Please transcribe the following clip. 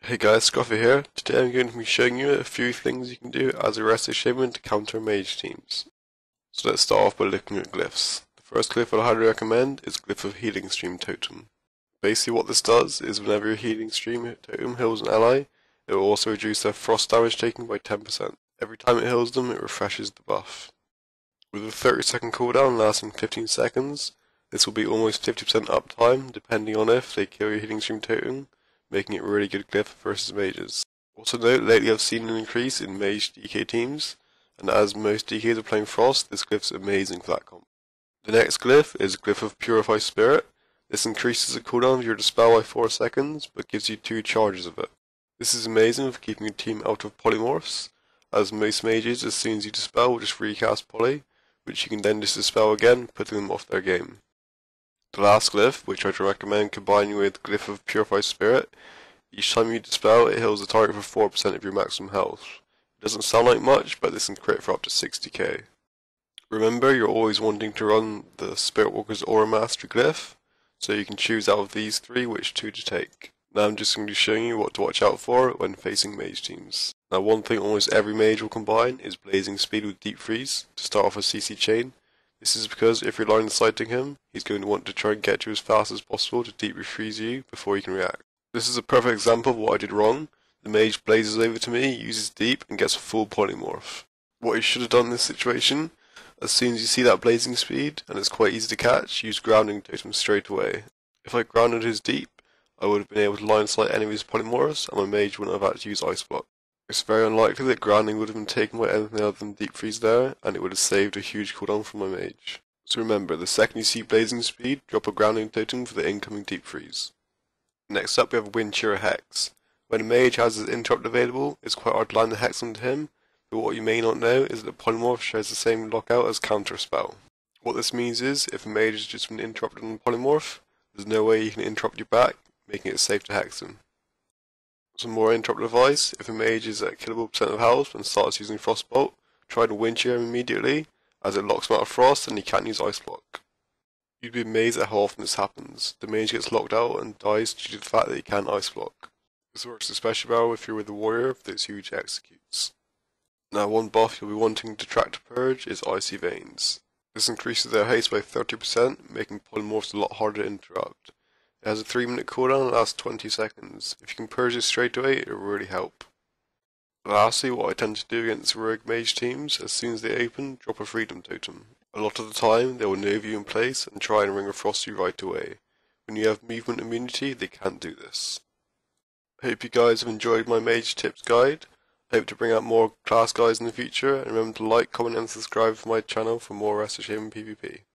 Hey guys, Scoffer here. Today I'm going to be showing you a few things you can do as a Resto Shaman to counter mage teams. So let's start off by looking at glyphs. The first glyph I'd highly recommend is Glyph of Healing Stream Totem. Basically what this does is whenever your Healing Stream Totem heals an ally, it will also reduce their frost damage taken by 10%. Every time it heals them, it refreshes the buff. With a 30-second cooldown lasting 15 seconds, this will be almost 50% uptime depending on if they kill your Healing Stream Totem, making it a really good glyph versus mages. Also note, lately I've seen an increase in mage DK teams, and as most DKs are playing Frost, this glyph's amazing for that comp. The next glyph is Glyph of Purify Spirit. This increases the cooldown of your dispel by 4 seconds, but gives you 2 charges of it. This is amazing for keeping your team out of polymorphs, as most mages, as soon as you dispel, will just recast poly, which you can then just dispel again, putting them off their game. The last glyph, which I'd recommend combining with Glyph of Purify Spirit, each time you dispel, it heals the target for 4% of your maximum health. It doesn't sound like much, but this can crit for up to 60k. Remember, you're always wanting to run the Spirit Walker's Aura Mastery glyph, so you can choose out of these 3 which 2 to take. Now I'm just going to be showing you what to watch out for when facing mage teams. Now one thing almost every mage will combine is Blazing Speed with Deep Freeze to start off a CC chain. This is because if you're line of sighting him, he's going to want to try and get you as fast as possible to deep freeze you before you can react. This is a perfect example of what I did wrong. The mage blazes over to me, uses deep, and gets a full polymorph. What you should have done in this situation, as soon as you see that blazing speed, and it's quite easy to catch, use grounding totem straight away. If I grounded his deep, I would have been able to line of sight enemies polymorphs, and my mage wouldn't have had to use ice block. It's very unlikely that grounding would have been taken by anything other than deep freeze there, and it would have saved a huge cooldown from my mage. So remember, the second you see blazing speed, drop a grounding totem for the incoming deep freeze. Next up we have Wind Shearer Hex. When a mage has his interrupt available, it's quite hard to line the hex onto him, but what you may not know is that the polymorph shares the same lockout as counter spell. What this means is, if a mage has just been interrupted on the polymorph, there's no way you can interrupt you back, making it safe to hex him. Some more interrupt advice: if a mage is at killable percent of health and starts using Frostbolt, try to Wind Shear him immediately, as it locks him out of frost and he can't use ice block. You'd be amazed at how often this happens. The mage gets locked out and dies due to the fact that he can't ice block. This works especially well if you're with a warrior with those huge executes. Now one buff you'll be wanting to track to purge is Icy Veins. This increases their haste by 30%, making polymorphs a lot harder to interrupt. It has a 3-minute cooldown and lasts 20 seconds. If you can purge this straight away, it will really help. Lastly, what I tend to do against rogue mage teams, as soon as they open, drop a freedom totem. A lot of the time, they will nerve you in place and try and ring a frost you right away. When you have movement immunity, they can't do this. Hope you guys have enjoyed my mage tips guide. I hope to bring out more class guides in the future, and remember to like, comment and subscribe for my channel for more Resto Shaman PvP.